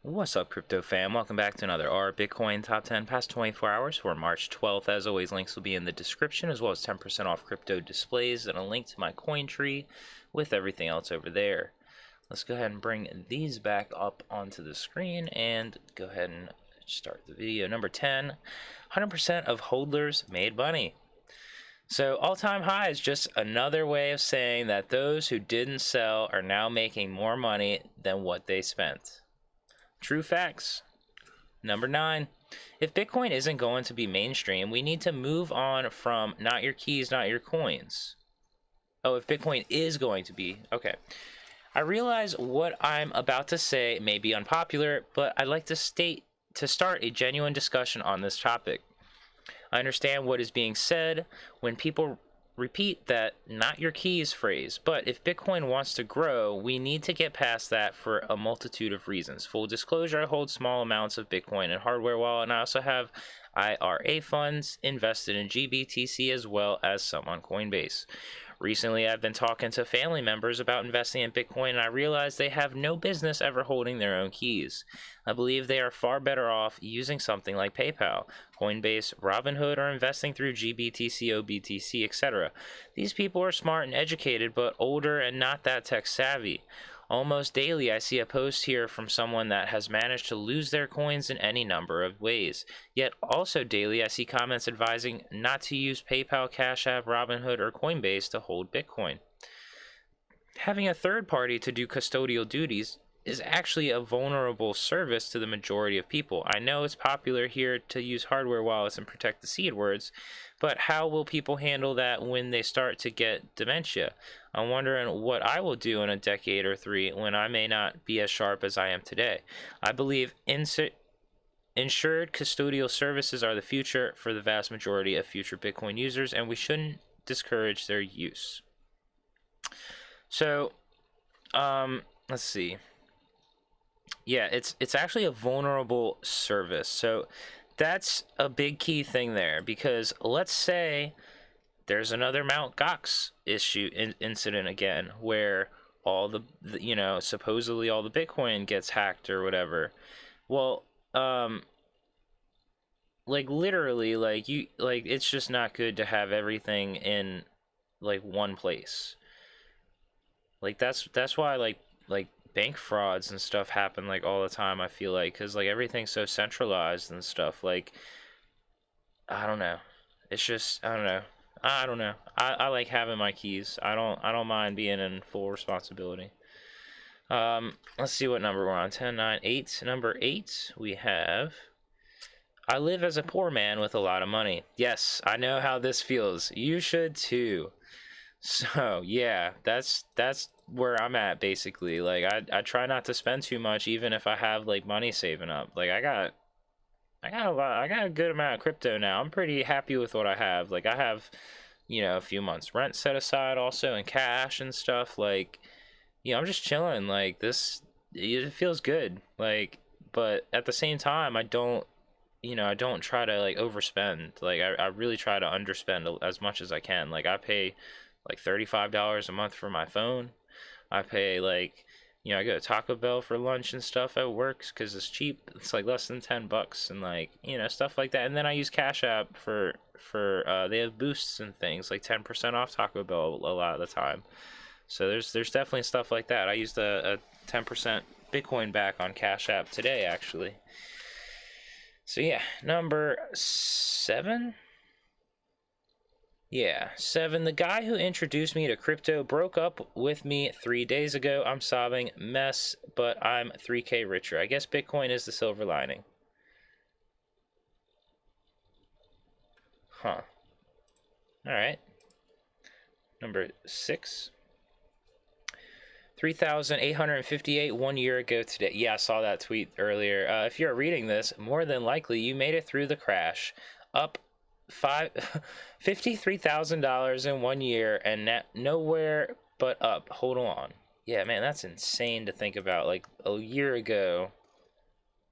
What's up, crypto fam? Welcome back to another Bitcoin Top 10 past 24 hours for March 12th. As always, links will be in the description, as well as 10% off crypto displays and a link to my coin tree with everything else over there. Let's go ahead and bring these back up onto the screen and go ahead and start the video. Number 10, 100% of hodlers made money. So all-time high is just another way of saying that those who didn't sell are now making more money than what they spent. True facts. Number 9, if Bitcoin isn't going to be mainstream, we need to move on from not your keys, not your coins. Oh, if Bitcoin is going to be, okay. I realize what I'm about to say may be unpopular, but I'd like to start a genuine discussion on this topic. I understand what is being said when people repeat that not your keys phrase, but if Bitcoin wants to grow, we need to get past that for a multitude of reasons. Full disclosure, I hold small amounts of Bitcoin and hardware wallet, and I also have IRA funds invested in GBTC as well as some on Coinbase. Recently, I've been talking to family members about investing in Bitcoin, and I realized they have no business ever holding their own keys. I believe they are far better off using something like PayPal, Coinbase, Robinhood, or investing through GBTC, OBTC, etc. These people are smart and educated, but older and not that tech savvy. Almost daily, I see a post here from someone that has managed to lose their coins in any number of ways. Yet also daily, I see comments advising not to use PayPal, Cash App, Robinhood, or Coinbase to hold Bitcoin. Having a third party to do custodial duties is actually a vulnerable service to the majority of people. I know it's popular here to use hardware wallets and protect the seed words, but how will people handle that when they start to get dementia? I'm wondering what I will do in a decade or 3 when I may not be as sharp as I am today. I believe insured custodial services are the future for the vast majority of future Bitcoin users, and we shouldn't discourage their use. So, let's see. Yeah, it's actually a vulnerable service. So that's a big key thing there, because let's say there's another Mt. Gox incident again, where all the supposedly all the Bitcoin gets hacked or whatever. Well, like literally, it's just not good to have everything in like one place. Like that's why like bank frauds and stuff happen like all the time, I feel like, because like everything's so centralized and stuff. Like I don't know, it's just I don't know. I like having my keys. I don't mind being in full responsibility. Let's see what number we're on. 10, 9, 8. Number 8, we have, I live as a poor man with a lot of money. Yes, I know how this feels. You should too. So yeah, that's where I'm at basically. Like I try not to spend too much, even if I have like money saving up. Like I got a good amount of crypto now. I'm pretty happy with what I have. Like I have, a few months rent set aside also in cash and stuff. Like, I'm just chilling. Like it feels good. Like, but at the same time, I don't try to like overspend. Like I really try to underspend as much as I can. Like I pay like $35 a month for my phone. I pay like, I go to Taco Bell for lunch and stuff at work because it's cheap. It's like less than $10 and like, stuff like that. And then I use Cash App for they have boosts and things like 10% off Taco Bell a lot of the time. So there's definitely stuff like that. I used a 10% Bitcoin back on Cash App today actually. So yeah, number 7. Yeah, 7. The guy who introduced me to crypto broke up with me 3 days ago. I'm sobbing mess, but I'm 3K richer. I guess Bitcoin is the silver lining. Huh. Alright. Number 6. 3,858 1 year ago today. Yeah, I saw that tweet earlier. If you're reading this, more than likely you made it through the crash. Up $53,000 in 1 year and nowhere but up. Hold on. Yeah, man, that's insane to think about. Like a year ago,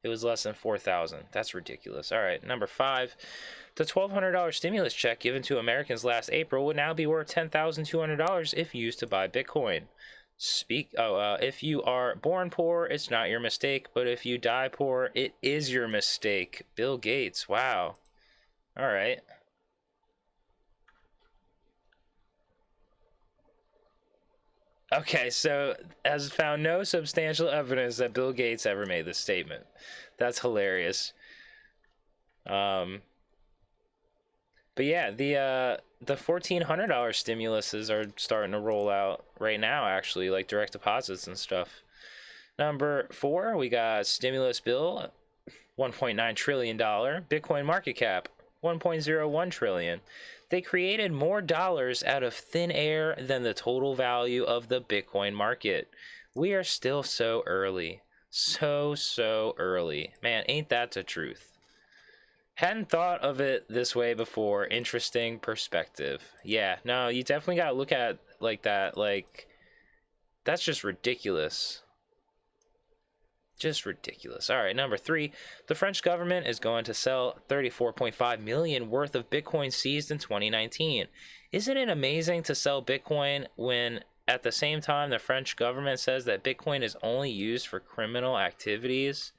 it was less than 4,000. That's ridiculous. All right, number 5. The $1,200 stimulus check given to Americans last April would now be worth $10,200 if used to buy Bitcoin. If you are born poor, it's not your mistake, but if you die poor, it is your mistake. Bill Gates. Wow. All right. Okay, so has found no substantial evidence that Bill Gates ever made this statement. That's hilarious. Um, but yeah, the $1,400 stimuluses are starting to roll out right now, actually, like direct deposits and stuff. Number 4, we got stimulus bill, $1.9 trillion. Bitcoin market cap, 1.01 trillion. They created more dollars out of thin air than the total value of the Bitcoin market. We are still so early. So early. Man, ain't that the truth? Hadn't thought of it this way before. Interesting perspective. Yeah, no, you definitely gotta look at like that. Like, that's just ridiculous. Just ridiculous. All right, number 3, the French government is going to sell 34.5 million worth of Bitcoin seized in 2019. Isn't it amazing to sell Bitcoin when at the same time the French government says that Bitcoin is only used for criminal activities?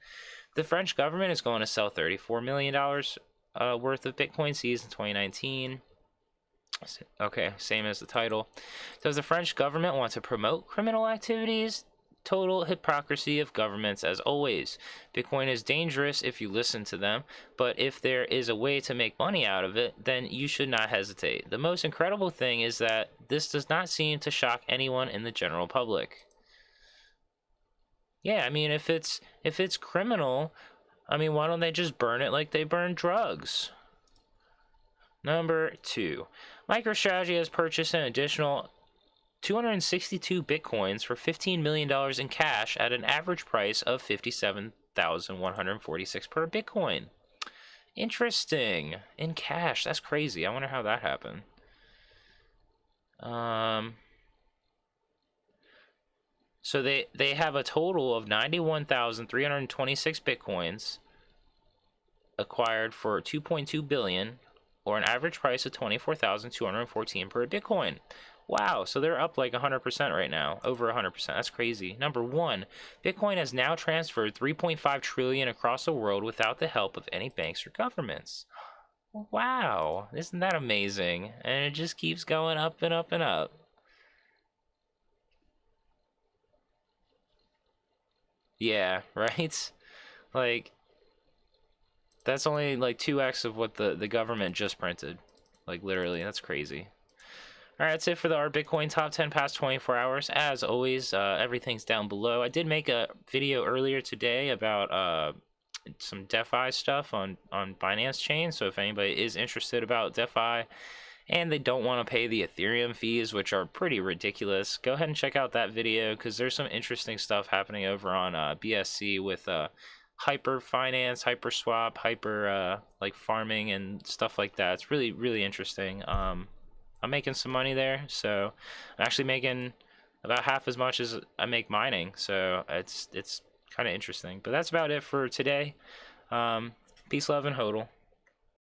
The French government is going to sell $34 million worth of Bitcoin seized in 2019. Okay, same as the title. Does the French government want to promote criminal activities? Total hypocrisy of governments as always. Bitcoin is dangerous if you listen to them, but if there is a way to make money out of it, then you should not hesitate. The most incredible thing is that this does not seem to shock anyone in the general public. Yeah, I mean, if it's criminal, I mean, why don't they just burn it like they burn drugs? Number 2, MicroStrategy has purchased an additional 262 bitcoins for $15 million in cash at an average price of 57,146 per bitcoin. Interesting. In cash. That's crazy. I wonder how that happened. So they have a total of 91,326 bitcoins acquired for 2.2 billion, or an average price of 24,214 per bitcoin. Wow, so they're up like 100% right now, over 100%. That's crazy. Number 1, Bitcoin has now transferred 3.5 trillion across the world without the help of any banks or governments. Wow, isn't that amazing? And it just keeps going up and up and up. Yeah, right? Like, that's only like 2x of what the government just printed. Like, literally, that's crazy. All right, that's it for our Bitcoin top 10 past 24 hours. As always, everything's down below. I did make a video earlier today about some DeFi stuff on Binance Chain. So if anybody is interested about DeFi and they don't want to pay the Ethereum fees, which are pretty ridiculous, go ahead and check out that video because there's some interesting stuff happening over on BSC with hyper finance, hyper swap, hyper like farming and stuff like that. It's really, really interesting. I'm making some money there, so I'm actually making about half as much as I make mining, so it's kind of interesting. But that's about it for today. Peace, love, and hodl.